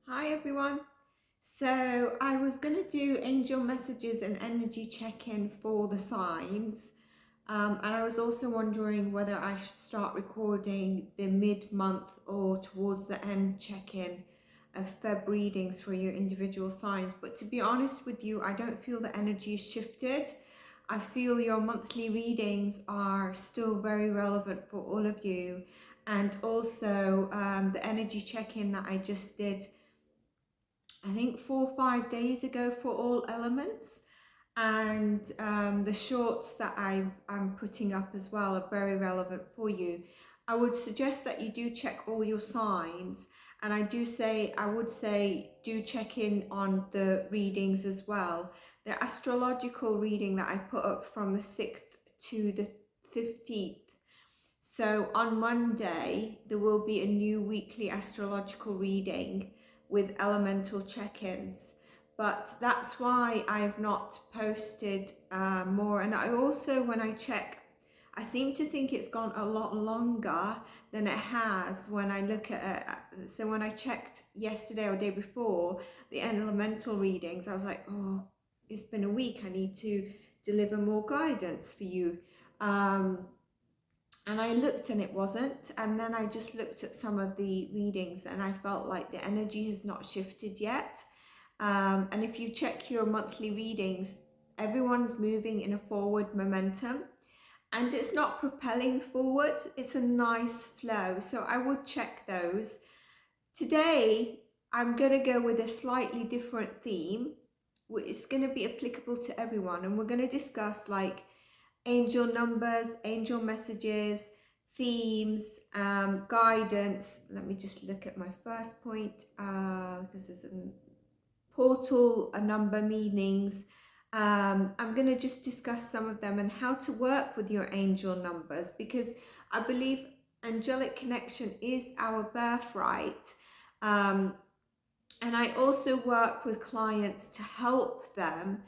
Hi everyone. So I was going to do angel messages and energy check-in for the signs. And I was also wondering whether I should start recording the mid-month or towards the end check-in of Feb readings for your individual signs. But to be honest with you, I don't feel the energy has shifted. I feel your monthly readings are still very relevant for all of you. And also the energy check-in that I just did, I think 4 or 5 days ago, for all elements, and the shorts that I'm putting up as well are very relevant for you. I would suggest that you do check all your signs, and I would say do check in on the readings as well. The astrological reading that I put up from the 6th to the 15th. So on Monday, there will be a new weekly astrological reading with elemental check-ins. But that's why I've not posted more. And I also, when I check, I seem to think it's gone a lot longer than it has when I look at it. So when I checked yesterday or day before the elemental readings, I was like, oh, it's been a week. I need to deliver more guidance for you. And I looked and it wasn't. And then I just looked at some of the readings and I felt like the energy has not shifted yet. And if you check your monthly readings, everyone's moving in a forward momentum and it's not propelling forward. It's a nice flow. So I would check those. Today, I'm going to go with a slightly different theme. It's going to be applicable to everyone. And we're going to discuss like angel numbers, angel messages, themes, guidance. Let me just look at my first point because there's a portal, a number, meanings. I'm going to just discuss some of them and how to work with your angel numbers, because I believe angelic connection is our birthright. And I also work with clients to help them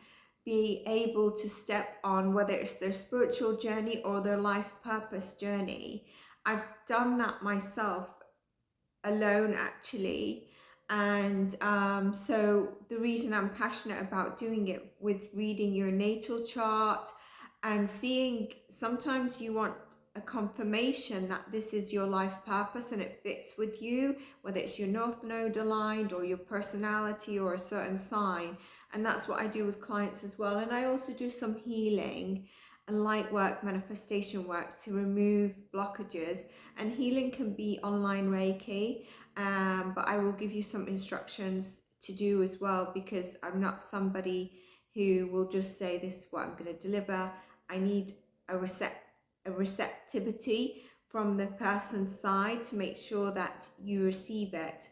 be able to step on, whether it's their spiritual journey or their life purpose journey. I've done that myself alone, actually. And so the reason I'm passionate about doing it with reading your natal chart and seeing, sometimes you want a confirmation that this is your life purpose and it fits with you, whether it's your north node aligned or your personality or a certain sign. And that's what I do with clients as well. And I also do some healing and light work, manifestation work to remove blockages. And healing can be online Reiki, but I will give you some instructions to do as well, because I'm not somebody who will just say this is what I'm going to deliver. I need a receptivity from the person's side to make sure that you receive it.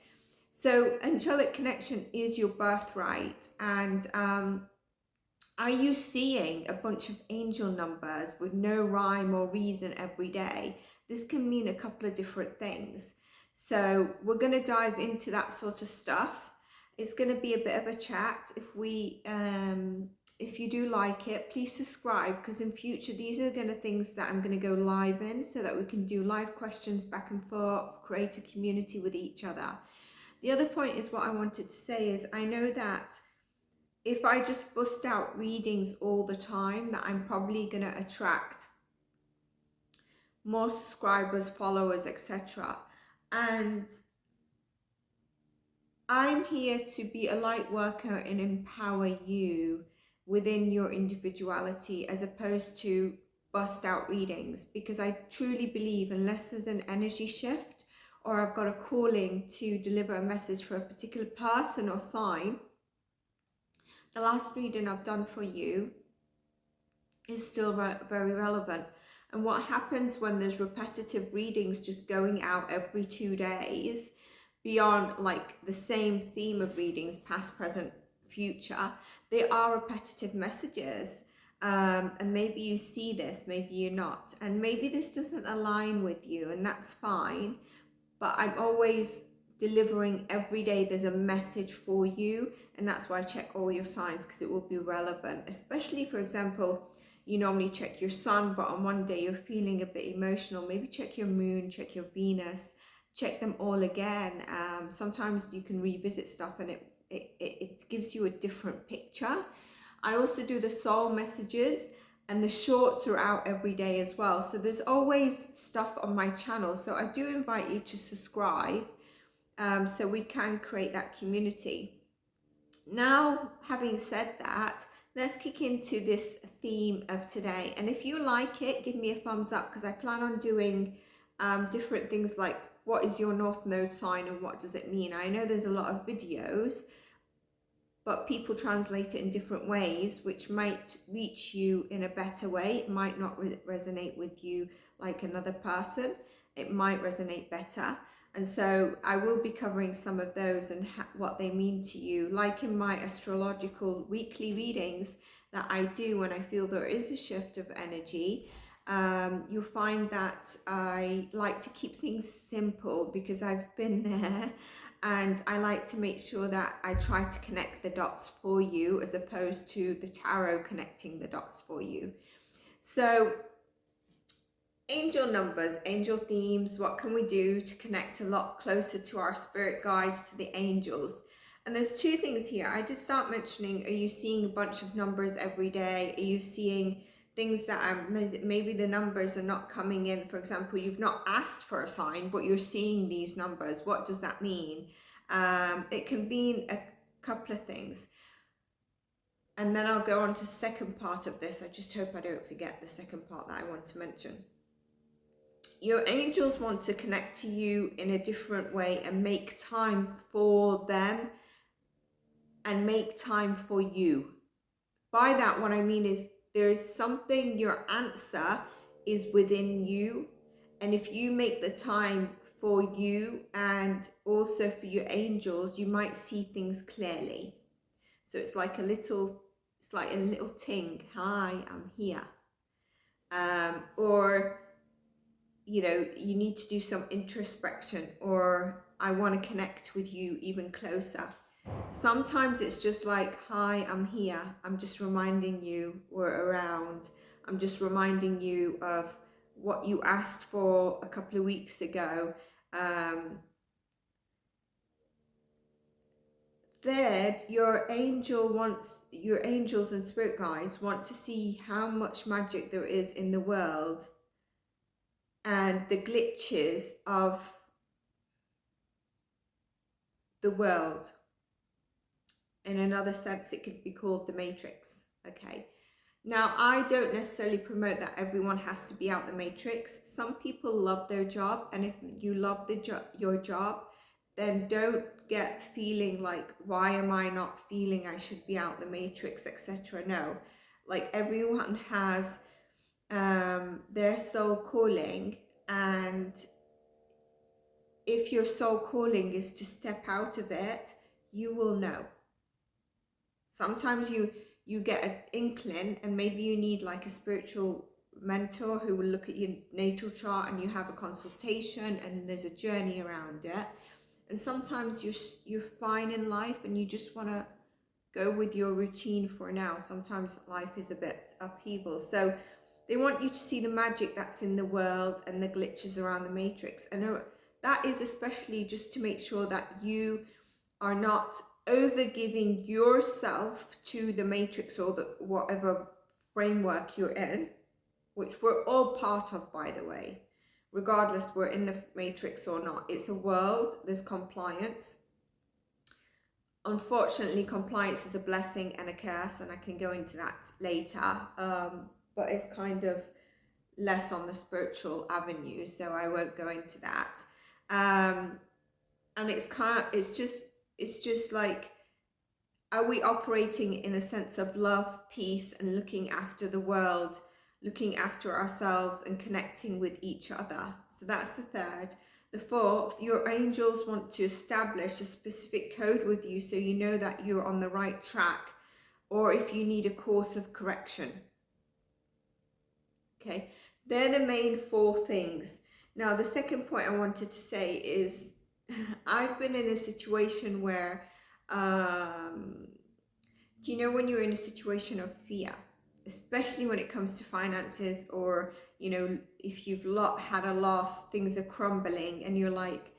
So angelic connection is your birthright. And are you seeing a bunch of angel numbers with no rhyme or reason every day? This can mean a couple of different things. So we're going to dive into that sort of stuff. It's going to be a bit of a chat. If you do like it, please subscribe, because in future these are going to things that I'm going to go live in, so that we can do live questions back and forth, create a community with each other. The other point is, what I wanted to say is, I know that if I just bust out readings all the time, that I'm probably going to attract more subscribers, followers, etc. And I'm here to be a light worker and empower you within your individuality, as opposed to bust out readings, because I truly believe unless there's an energy shift or I've got a calling to deliver a message for a particular person or sign, the last reading I've done for you is still very relevant. And what happens when there's repetitive readings just going out every 2 days, beyond like the same theme of readings, past, present, future, they are repetitive messages. And maybe you see this, maybe you're not, and maybe this doesn't align with you, and that's fine. But I'm always delivering every day. There's a message for you, and that's why I check all your signs, because it will be relevant. Especially, for example, you normally check your sun, but on one day you're feeling a bit emotional, maybe check your moon, check your Venus, check them all again. Sometimes you can revisit stuff and it gives you a different picture. I also do the soul messages, and the shorts are out every day as well. So there's always stuff on my channel. So I do invite you to subscribe, so we can create that community. Now, having said that, let's kick into this theme of today. And if you like it, give me a thumbs up, because I plan on doing different things like what is your North Node sign and what does it mean. I know there's a lot of videos, but people translate it in different ways, which might reach you in a better way. It might not resonate with you like another person. It might resonate better. And so I will be covering some of those and what they mean to you, like in my astrological weekly readings that I do when I feel there is a shift of energy. You'll find that I like to keep things simple because I've been there. And I like to make sure that I try to connect the dots for you, as opposed to the tarot connecting the dots for you. So angel numbers, angel themes, what can we do to connect a lot closer to our spirit guides, to the angels? And there's two things here. I did start mentioning, are you seeing a bunch of numbers every day? Are you seeing things that are, maybe the numbers are not coming in? For example, you've not asked for a sign, but you're seeing these numbers. What does that mean? It can mean a couple of things. And then I'll go on to the second part of this. I just hope I don't forget the second part that I want to mention. Your angels want to connect to you in a different way and make time for them and make time for you. By that, what I mean is there's something, your answer is within you. And if you make the time for you and also for your angels, you might see things clearly. So it's like a little ting. Hi, I'm here. Or, you know, you need to do some introspection, or I want to connect with you even closer. Sometimes it's just like, hi, I'm here. I'm just reminding you we're around. I'm just reminding you of what you asked for a couple of weeks ago. Third, your angels and spirit guides want to see how much magic there is in the world and the glitches of the world. In another sense, it could be called the matrix. Okay. Now, I don't necessarily promote that everyone has to be out the matrix. Some people love their job, and if you love your job, then don't get feeling like, why am I not feeling I should be out the matrix, etc. No, like everyone has their soul calling, and if your soul calling is to step out of it, you will know. Sometimes you get an inkling, and maybe you need like a spiritual mentor who will look at your natal chart, and you have a consultation and there's a journey around it. And sometimes you're fine in life and you just want to go with your routine for now. Sometimes life is a bit upheaval. So they want you to see the magic that's in the world and the glitches around the matrix. And that is especially just to make sure that you are not overgiving yourself to the matrix or the whatever framework you're in, which we're all part of, by the way, regardless we're in the matrix or not. It's a world, there's compliance. Unfortunately, compliance is a blessing and a curse, and I can go into that later, but it's kind of less on the spiritual avenue, so I won't go into that. And it's just like, are we operating in a sense of love, peace, and looking after the world, looking after ourselves and connecting with each other? So that's the third. The fourth, your angels want to establish a specific code with you so you know that you're on the right track, or if you need a course of correction. Okay, they're the main four things. Now, the second point I wanted to say is I've been in a situation where, do you know when you're in a situation of fear, especially when it comes to finances, or, you know, if you've had a loss, things are crumbling and you're like,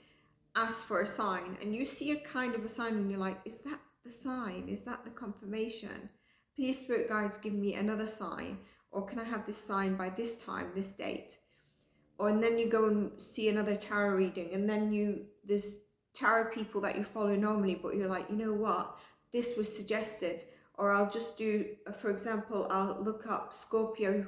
ask for a sign and you see a kind of a sign and you're like, is that the sign? Is that the confirmation? Please, spirit guides, give me another sign, or can I have this sign by this time, this date? Or and then you go and see another tarot reading, and then there's tarot people that you follow normally, but you're like, you know what, this was suggested. Or I'll just do, for example, I'll look up Scorpio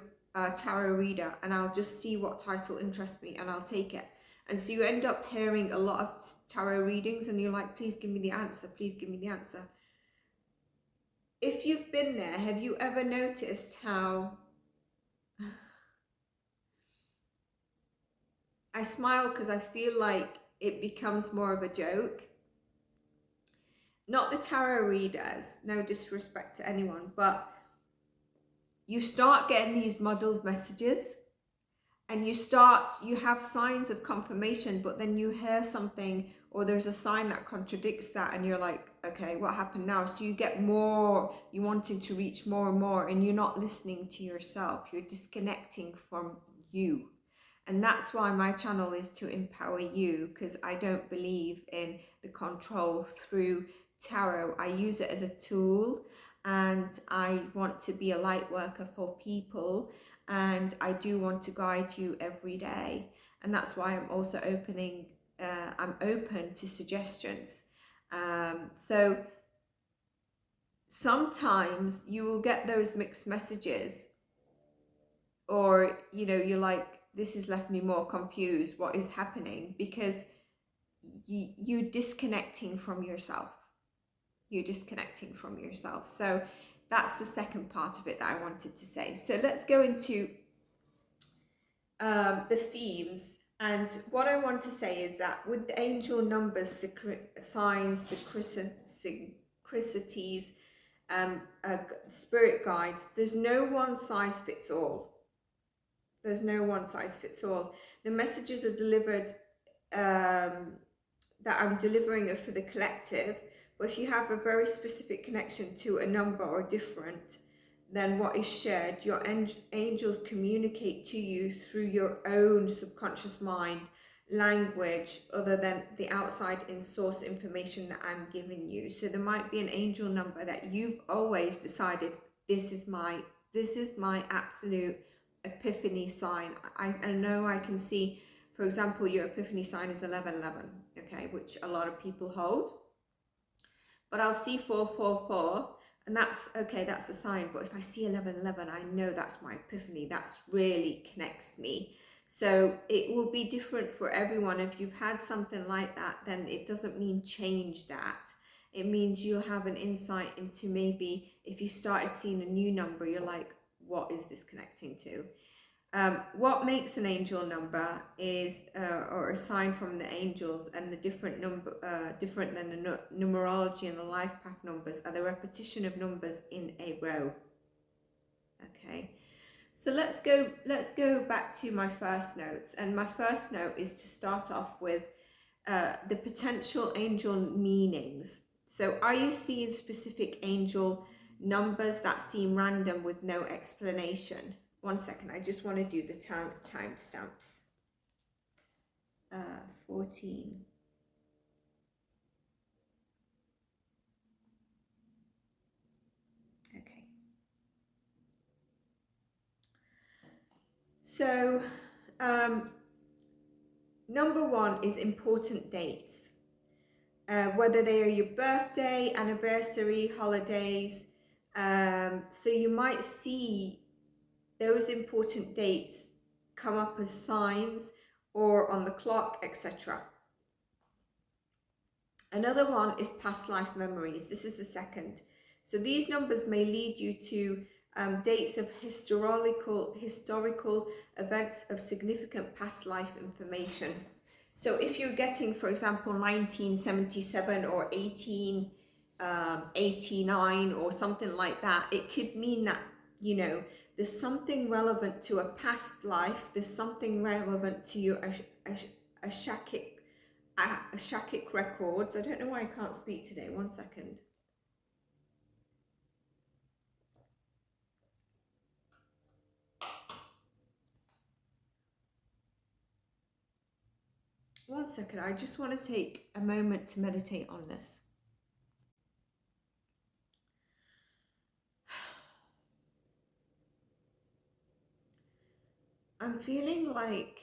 tarot reader and I'll just see what title interests me and I'll take it. And so you end up hearing a lot of tarot readings and you're like, please give me the answer, please give me the answer. If you've been there, have you ever noticed how I smile because I feel like it becomes more of a joke? Not the tarot readers, no disrespect to anyone, but you start getting these muddled messages and you have signs of confirmation, but then you hear something or there's a sign that contradicts that and you're like, okay, what happened now? So you get more, you wanting to reach more and more, and you're not listening to yourself. You're disconnecting from you. And that's why my channel is to empower you, because I don't believe in the control through tarot. I use it as a tool and I want to be a light worker for people, and I do want to guide you every day. And that's why I'm also I'm open to suggestions. So sometimes you will get those mixed messages, or you're like, this has left me more confused, what is happening? Because you're disconnecting from yourself. You're disconnecting from yourself. So that's the second part of it that I wanted to say. So let's go into the themes. And what I want to say is that with the angel numbers, signs, synchronicities, spirit guides, there's no one size fits all. There's no one size fits all. The messages are delivered, that I'm delivering are for the collective. But if you have a very specific connection to a number or different than what is shared, your angels communicate to you through your own subconscious mind language, other than the outside in source information that I'm giving you. So there might be an angel number that you've always decided, this is my absolute epiphany sign. I know I can see, for example, your epiphany sign is 1111, okay, which a lot of people hold. But I'll see 444, and that's okay, that's the sign. But if I see 1111, I know that's my epiphany. That's really connects me. So it will be different for everyone. If you've had something like that, then it doesn't mean change that. It means you'll have an insight into, maybe if you started seeing a new number, you're like, what is this connecting to? What makes an angel number is, or a sign from the angels, and the different than the numerology and the life path numbers, are the repetition of numbers in a row. Okay, so let's go back to my first notes, and my first note is to start off with the potential angel meanings. So are you seeing specific angel numbers that seem random with no explanation? 1 second, I just want to do the time stamps. 14. Okay. So, number 1 is important dates. Whether they are your birthday, anniversary, holidays. So you might see those important dates come up as signs or on the clock, etc. Another one is past life memories. This is the second. So these numbers may lead you to dates of historical events of significant past life information. So if you're getting, for example, 1977 or 1889 or something like that, it could mean that, there's something relevant to a past life. There's something relevant to your Akashic records. I don't know why I can't speak today. 1 second. One second, I just want to take a moment to meditate on this. I'm feeling like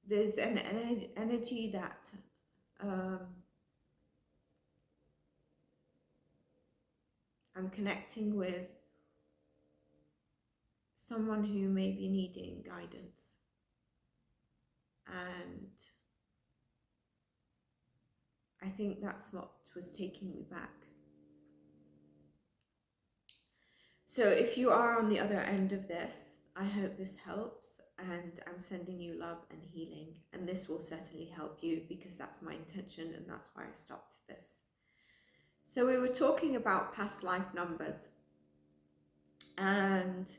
there's an energy that I'm connecting with someone who may be needing guidance. And I think that's what was taking me back. So if you are on the other end of this, I hope this helps, and I'm sending you love and healing, and this will certainly help you because that's my intention and that's why I stopped this. So we were talking about past life numbers, and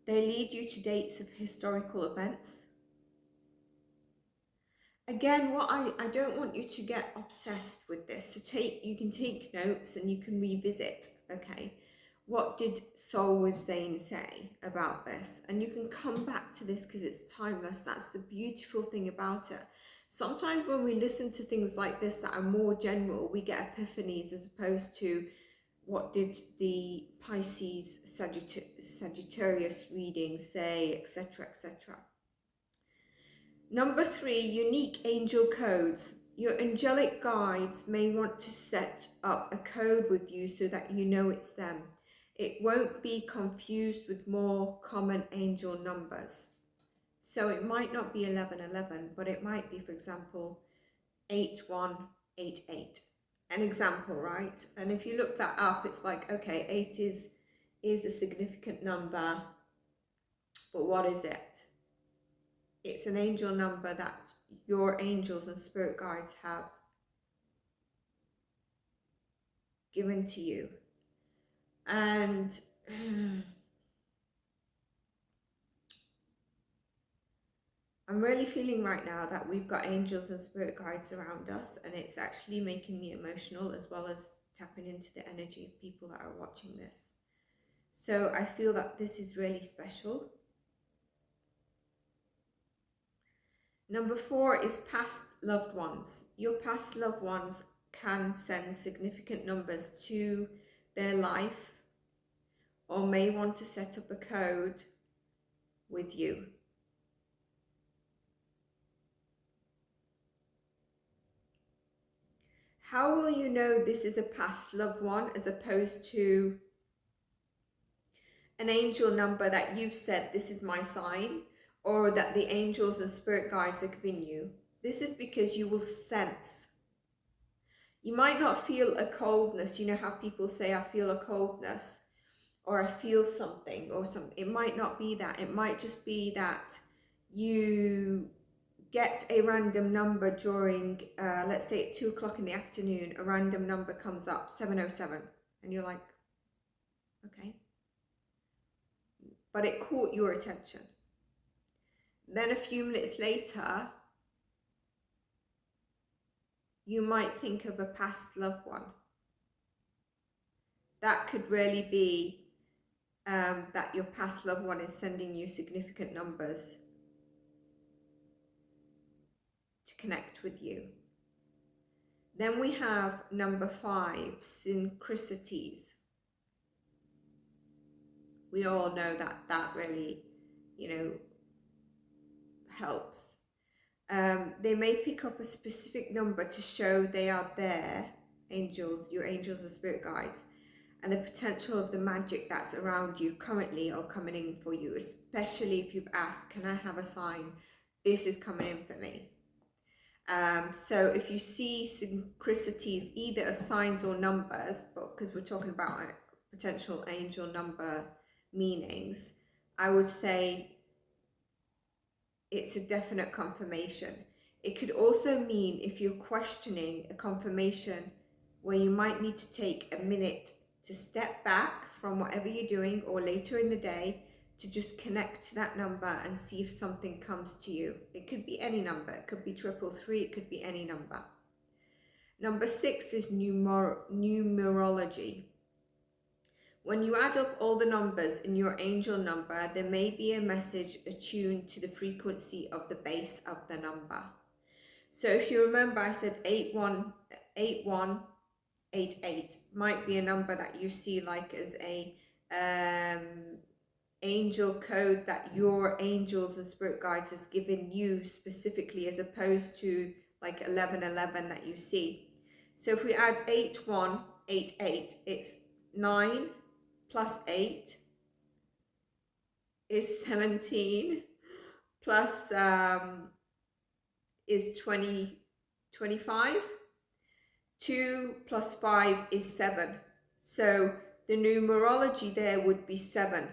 they lead you to dates of historical events. Again, what I don't want you to get obsessed with this. So you can take notes and you can revisit, okay? What did Soul with Zain say about this? And you can come back to this because it's timeless. That's the beautiful thing about it. Sometimes when we listen to things like this that are more general, we get epiphanies as opposed to what did the Pisces Sagittarius reading say, etc., etc. Number 3, unique angel codes. Your angelic guides may want to set up a code with you so that you know it's them. It won't be confused with more common angel numbers. So it might not be 1111, but it might be, for example, 8188. An example, right? And if you look that up, it's like, okay, 8 is a significant number, but what is it? It's an angel number that your angels and spirit guides have given to you. And I'm really feeling right now that we've got angels and spirit guides around us, and it's actually making me emotional as well as tapping into the energy of people that are watching this. So I feel that this is really special. Number 4 is past loved ones. Your past loved ones can send significant numbers to their life or may want to set up a code with you. How will you know this is a past loved one as opposed to an angel number that you've said, this is my sign, or that the angels and spirit guides are giving you? This is because you will sense. You might not feel a coldness. You know how people say, I feel a coldness, or I feel something, or something. It might not be that. It might just be that you get a random number during, let's say at 2 o'clock in the afternoon, a random number comes up, 707, and you're like, okay. But it caught your attention. Then a few minutes later, you might think of a past loved one. That could really be that your past loved one is sending you significant numbers to connect with you. Then we have number 5, synchronicities. We all know that that really, helps. They may pick up a specific number to show they are there, angels, your angels and spirit guides, and the potential of the magic that's around you currently or coming in for you, especially if you've asked, can I have a sign? This is coming in for me. So if you see synchronicities either of signs or numbers, but because we're talking about potential angel number meanings, I would say it's a definite confirmation. It could also mean if you're questioning a confirmation where you might need to take a minute to step back from whatever you're doing or later in the day to just connect to that number and see if something comes to you. It could be any number. It could be 333. It could be any number. Number 6 is numerology. When you add up all the numbers in your angel number, there may be a message attuned to the frequency of the base of the number. So if you remember, I said 8188 might be a number that you see like as a angel code that your angels and spirit guides has given you specifically, as opposed to like 1111 that you see. So if we add 8188, it's 9 plus 8 is 17, plus is 25. 2 plus 5 is 7. So the numerology there would be 7.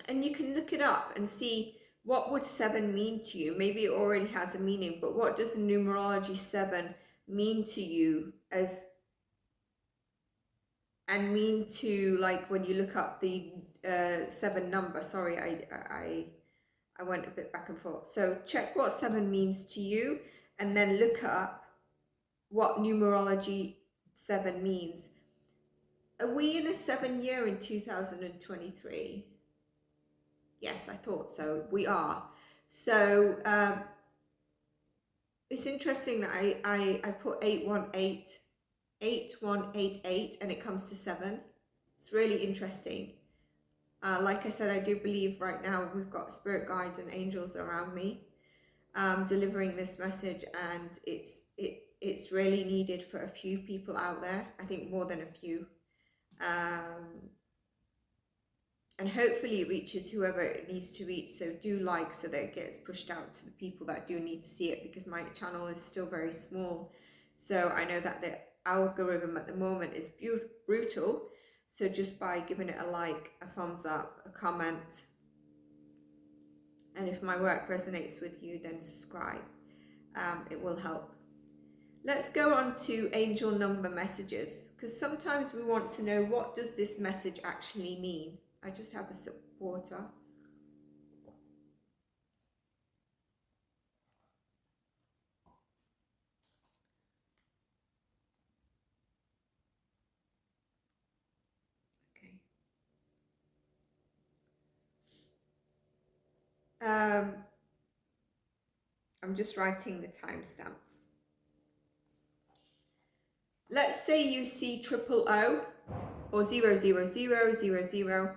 And you can look it up and see what would 7 mean to you. Maybe it already has a meaning, but what does the numerology 7 mean to you as, and mean to, like when you look up the 7 number. Sorry, I went a bit back and forth. So check what 7 means to you, and then look up what numerology 7 means. Are we in a 7 year in 2023? Yes, I thought so. We are. So it's interesting that I put 8188 and it comes to 7. It's really interesting. Like I said, I do believe right now we've got spirit guides and angels around me delivering this message, and it's really needed for a few people out there. I think more than a few. And hopefully it reaches whoever it needs to reach. So do like, so that it gets pushed out to the people that do need to see it, because my channel is still very small. So I know that the algorithm at the moment is brutal. So just by giving it a like, a thumbs up, a comment, and if my work resonates with you, then subscribe. It will help. Let's go on to angel number messages, because sometimes we want to know, what does this message actually mean? I just have a sip of water. Okay. I'm just writing the timestamps. Let's say you see 000 or 00000.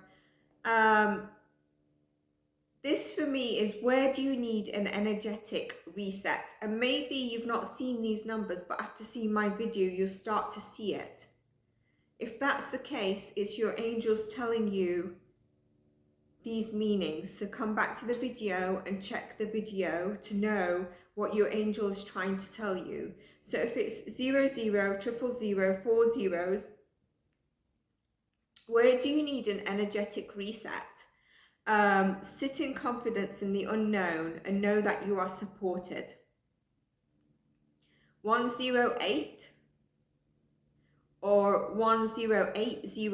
This for me is, where do you need an energetic reset? And maybe you've not seen these numbers, but after seeing my video, you'll start to see it. If that's the case, it's your angels telling you these meanings. So come back to the video and check the video to know what your angel is trying to tell you. So if it's 00, 000, 000, 4 zeros, where do you need an energetic reset? Sit in confidence in the unknown and know that you are supported. 108 or 1080,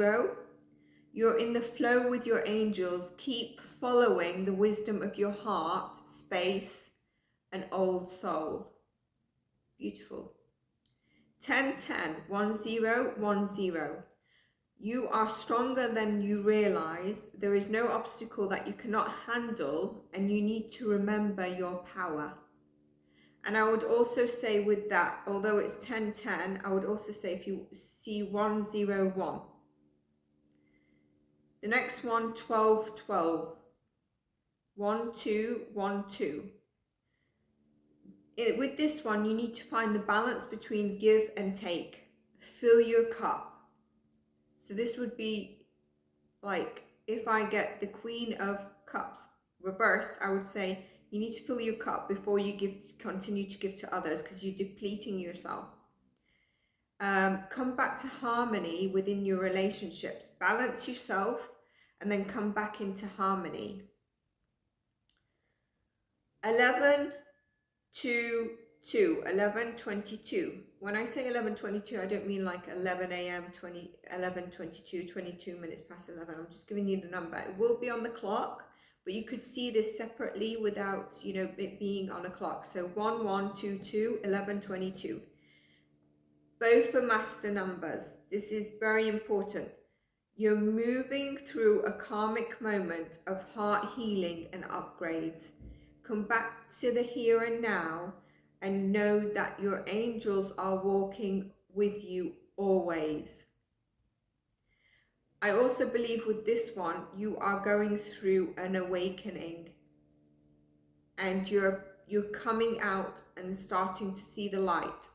you're in the flow with your angels. Keep following the wisdom of your heart, space, and old soul. Beautiful. 1010, 1010. You are stronger than you realize. There is no obstacle that you cannot handle, and you need to remember your power. And I would also say with that, although it's 1010, I would also say if you see 101. The next one, 1212. 1212. With this one, you need to find the balance between give and take. Fill your cup. So this would be like, if I get the Queen of Cups reversed, I would say you need to fill your cup before you continue to give to others, because you're depleting yourself. Come back to harmony within your relationships. Balance yourself and then come back into harmony. 11:22. When I say 11:22, I don't mean like 11 a.m. 11:22, 22 minutes past 11. I'm just giving you the number. It will be on the clock, but you could see this separately without, it being on a clock. So 1122, 11:22. Both are master numbers. This is very important. You're moving through a karmic moment of heart healing and upgrades. Come back to the here and now and know that your angels are walking with you always. I also believe with this one, you are going through an awakening and you're coming out and starting to see the light,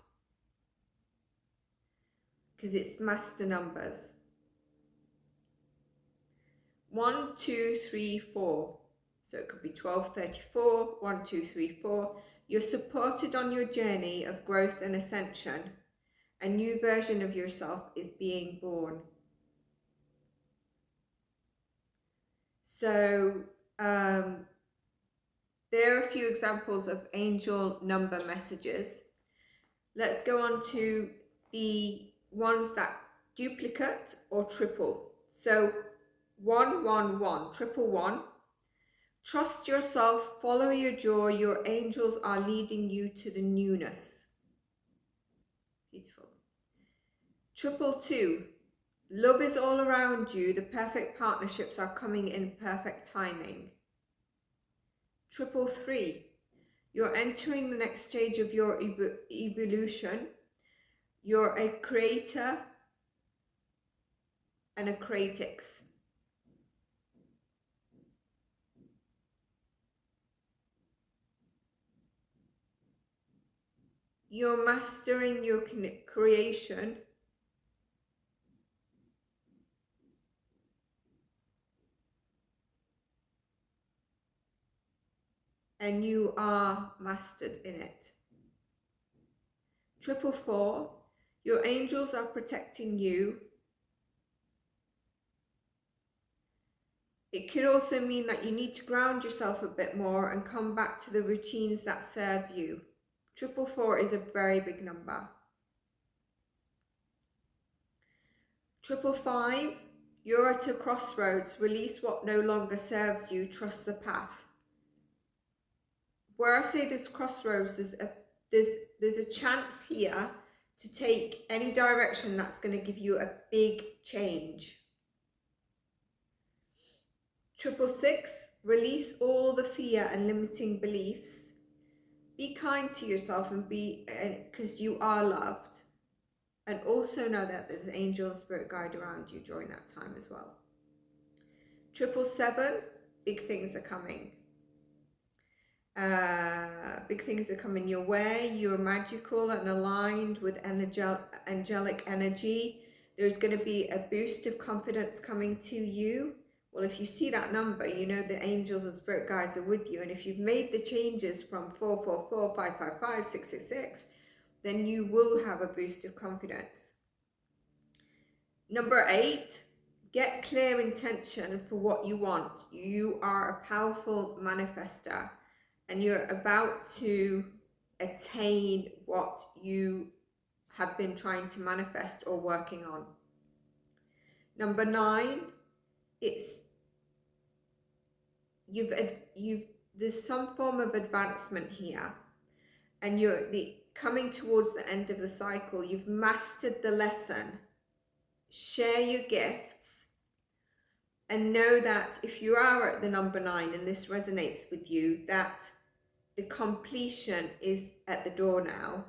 because it's master numbers. 1, 2, 3, 4. So it could be 12, 34, 1, 2, 3, 4. You're supported on your journey of growth and ascension. A new version of yourself is being born. So there are a few examples of angel number messages. Let's go on to the ones that duplicate or triple. So 111, triple one. Trust yourself, follow your joy, your angels are leading you to the newness. Beautiful. Triple two, love is all around you, the perfect partnerships are coming in perfect timing. Triple three, you're entering the next stage of your evolution. You're a creator and a creatix. You're mastering your creation. And you are mastered in it. Triple four, your angels are protecting you. It could also mean that you need to ground yourself a bit more and come back to the routines that serve you. Triple four is a very big number. Triple five, you're at a crossroads. Release what no longer serves you. Trust the path. Where I say this crossroads, there's a chance here to take any direction that's going to give you a big change. Triple six, release all the fear and limiting beliefs. Be kind to yourself and because you are loved. And also know that there's an angel and spirit guide around you during that time as well. Triple seven, big things are coming. Big things are coming your way. You're magical and aligned with angelic energy. There's going to be a boost of confidence coming to you. Well, if you see that number, you know the angels and spirit guides are with you. And if you've made the changes from 444, 555, 666, then you will have a boost of confidence. Number 8, get clear intention for what you want. You are a powerful manifester and you're about to attain what you have been trying to manifest or working on. Number 9, there's some form of advancement here, and you're coming towards the end of the cycle. You've mastered the lesson. Share your gifts and know that if you are at the number 9 and this resonates with you, that the completion is at the door now.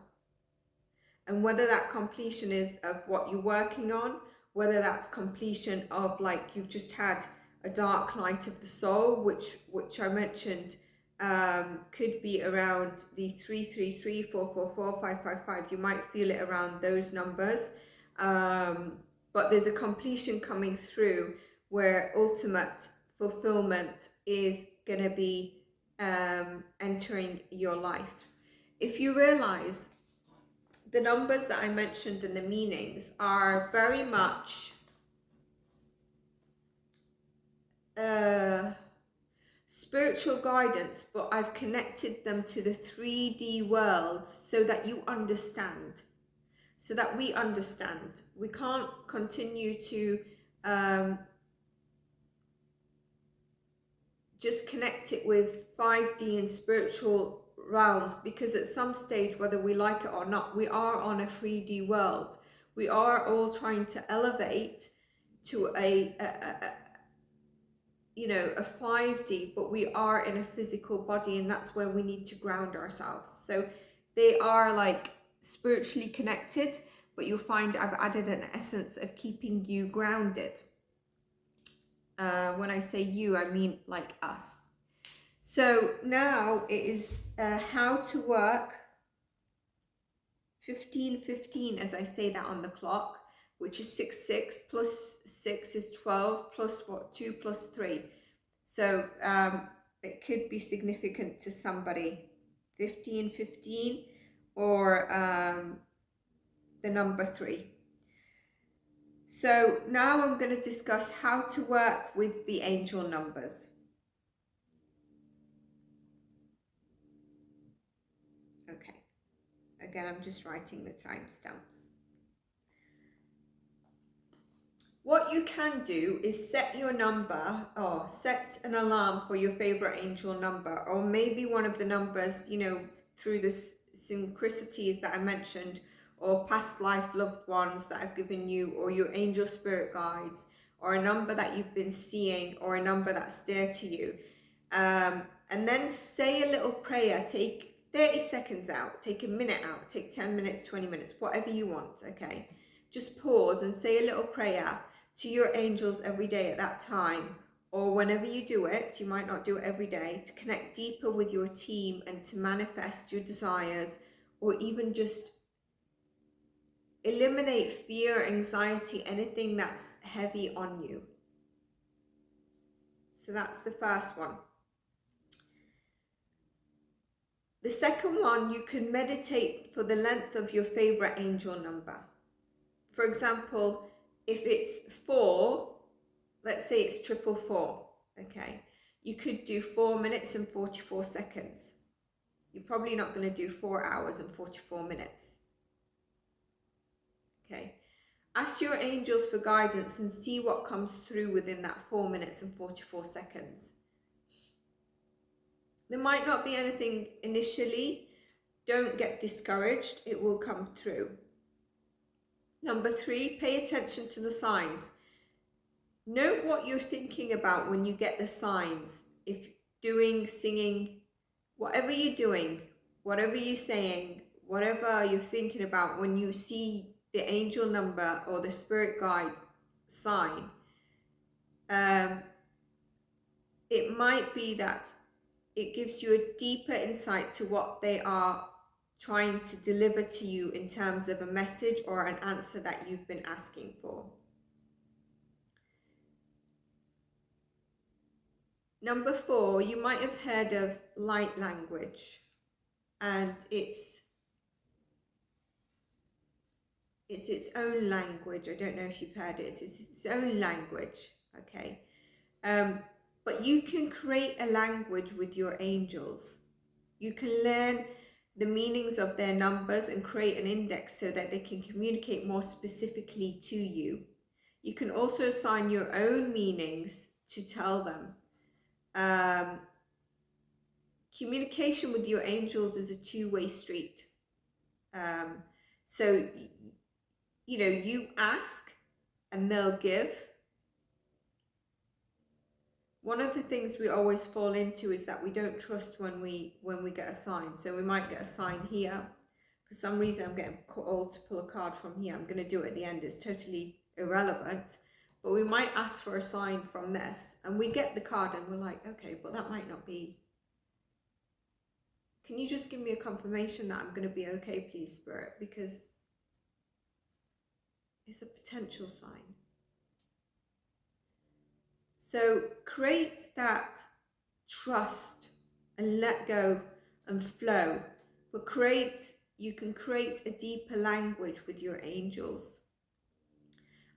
And whether that completion is of what you're working on, whether that's completion of like you've just had a dark night of the soul, which I mentioned, could be around the 333, 444, 555. You might feel it around those numbers. But there's a completion coming through where ultimate fulfillment is going to be entering your life. If you realize the numbers that I mentioned and the meanings are very much spiritual guidance, but I've connected them to the 3D world so that you understand, so that we understand. We can't continue to just connect it with 5D and spiritual realms, because at some stage, whether we like it or not, we are on a 3D world. We are all trying to elevate to a 5D, but we are in a physical body, and that's where we need to ground ourselves. So they are like spiritually connected, but you'll find I've added an essence of keeping you grounded. When I say you, I mean like us. So now it is how to work 15:15, as I say that on the clock, which is 6 plus 6 is 12 plus what, 2 plus 3. So it could be significant to somebody. 15:15 or the number 3. So now I'm going to discuss how to work with the angel numbers. Okay. Again, I'm just writing the timestamps. What you can do is set your number, or set an alarm for your favorite angel number, or maybe one of the numbers, through the synchronicities that I mentioned, or past life loved ones that I've given you, or your angel spirit guides, or a number that you've been seeing, or a number that's dear to you. And then say a little prayer. Take 30 seconds out, take a minute out, take 10 minutes, 20 minutes, whatever you want, okay? Just pause and say a little prayer to your angels every day at that time, or whenever you do it. You might not do it every day, to connect deeper with your team and to manifest your desires, or even just eliminate fear, anxiety, anything that's heavy on you. So that's the first one. The second one, you can meditate for the length of your favorite angel number. For example, if it's 4, let's say it's 444, okay? You could do 4 minutes and 44 seconds. You're probably not going to do 4 hours and 44 minutes. Okay. Ask your angels for guidance and see what comes through within that 4 minutes and 44 seconds. There might not be anything initially. Don't get discouraged. It will come through. Number 3, pay attention to the signs. Note what you're thinking about when you get the signs. If doing, singing, whatever you're doing, whatever you're saying, whatever you're thinking about, when you see the angel number or the spirit guide sign, it might be that it gives you a deeper insight to what they are trying to deliver to you in terms of a message or an answer that you've been asking for. Number 4, you might have heard of light language, and it's its own language. I don't know if you've heard it. It's its own language, okay? But you can create a language with your angels. You can learn the meanings of their numbers and create an index so that they can communicate more specifically to you. You can also assign your own meanings to tell them. Communication with your angels is a two-way street. So, you ask and they'll give. One of the things we always fall into is that we don't trust when we get a sign. So we might get a sign here. For some reason, I'm getting called to pull a card from here. I'm going to do it at the end. It's totally irrelevant. But we might ask for a sign from this. And we get the card and we're like, okay, but that might not be. Can you just give me a confirmation that I'm going to be okay, please, Spirit? Because it's a potential sign. So create that trust and let go and flow. But you can create a deeper language with your angels.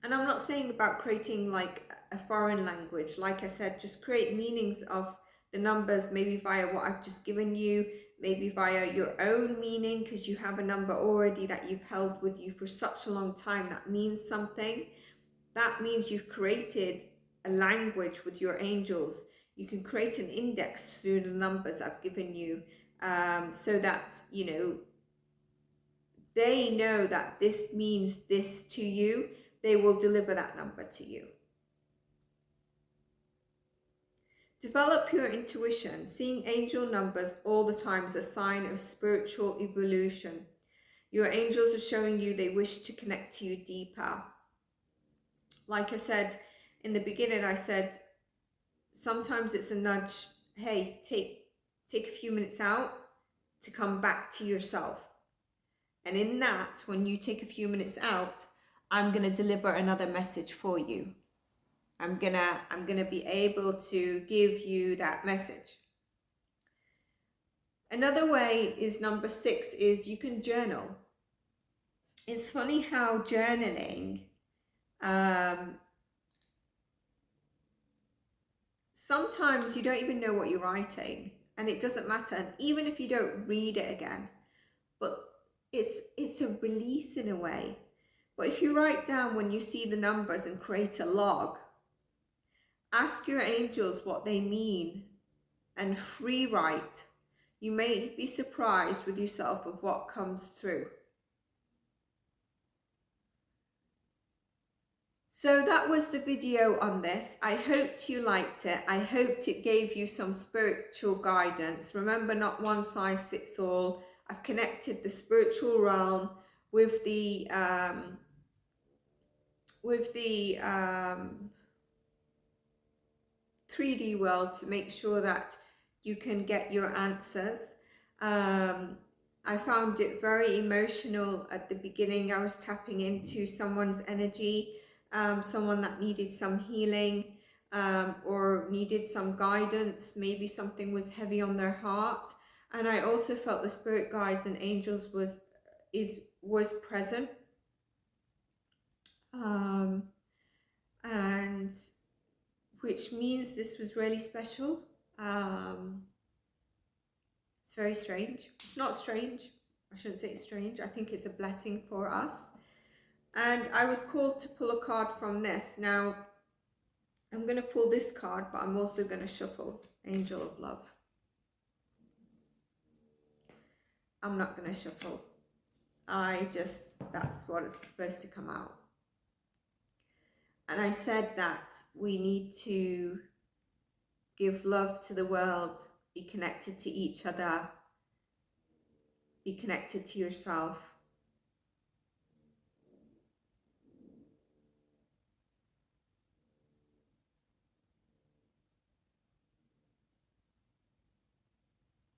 And I'm not saying about creating like a foreign language. Like I said, just create meanings of the numbers, maybe via what I've just given you, maybe via your own meaning, because you have a number already that you've held with you for such a long time that means something. That means you've created a language with your angels. You can create an index through the numbers I've given you, so that they know that this means this to you. they will deliver that number to you. Develop your intuition. Seeing angel numbers all the time is a sign of spiritual evolution. Your angels are showing you they wish to connect to you deeper. Like I said in the beginning, I said sometimes it's a nudge. Hey, take a few minutes out to come back to yourself. And in that, when you take a few minutes out, I'm going to deliver another message for you. I'm gonna be able to give you that message. Another way is number 6 is you can journal. It's funny how journaling, sometimes you don't even know what you're writing, and it doesn't matter. And even if you don't read it again, but it's a release in a way. But if you write down when you see the numbers and create a log, ask your angels what they mean and free write. You may be surprised with yourself of what comes through. So that was the video on this. I hoped you liked it. I hoped it gave you some spiritual guidance. Remember, not one size fits all. I've connected the spiritual realm with the 3D world to make sure that you can get your answers. I found it very emotional at the beginning. I was tapping into someone's energy, someone that needed some healing, or needed some guidance. Maybe something was heavy on their heart. And I also felt the spirit guides and angels was present. And which means this was really special. It's very strange. It's not strange. I shouldn't say it's strange. I think it's a blessing for us. And I was called to pull a card from this. Now, I'm going to pull this card, but I'm also going to shuffle Angel of Love. I'm not going to shuffle. That's what is supposed to come out. And I said that we need to give love to the world, be connected to each other, be connected to yourself.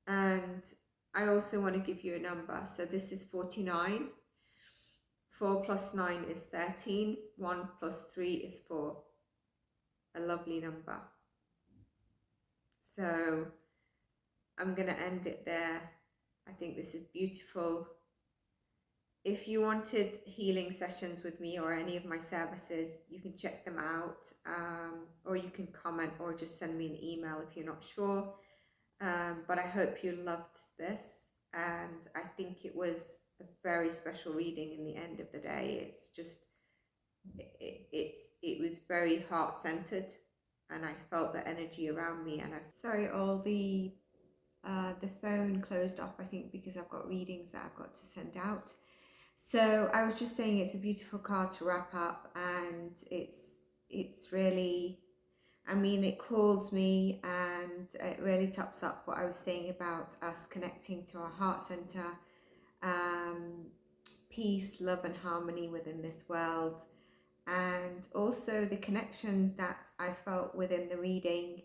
And I also want to give you a number. So this is 49. 4 plus 9 is 13. 1 plus 3 is 4. A lovely number. So I'm going to end it there. I think this is beautiful. If you wanted healing sessions with me or any of my services, you can check them out, or you can comment or just send me an email if you're not sure. But I hope you loved this, and I think it was a very special reading in the end of the day. It's just, it was very heart-centered, and I felt the energy around me. And I'm sorry, all the phone closed off, I think, because I've got readings that I've got to send out. So I was just saying it's a beautiful card to wrap up, and it's really, I mean, it calls me, and it really tops up what I was saying about us connecting to our heart center, peace, love and harmony within this world, and also the connection that I felt within the reading.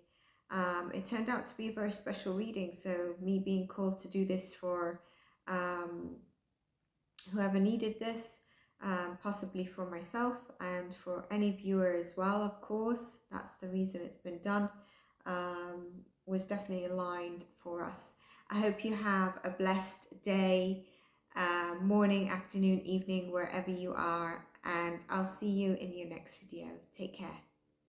It turned out to be a very special reading, so me being called to do this for whoever needed this, possibly for myself and for any viewer as well, of course, that's the reason it's been done, was definitely aligned for us. I hope you have a blessed day, morning, afternoon, evening, wherever you are, and I'll see you in your next video. Take care.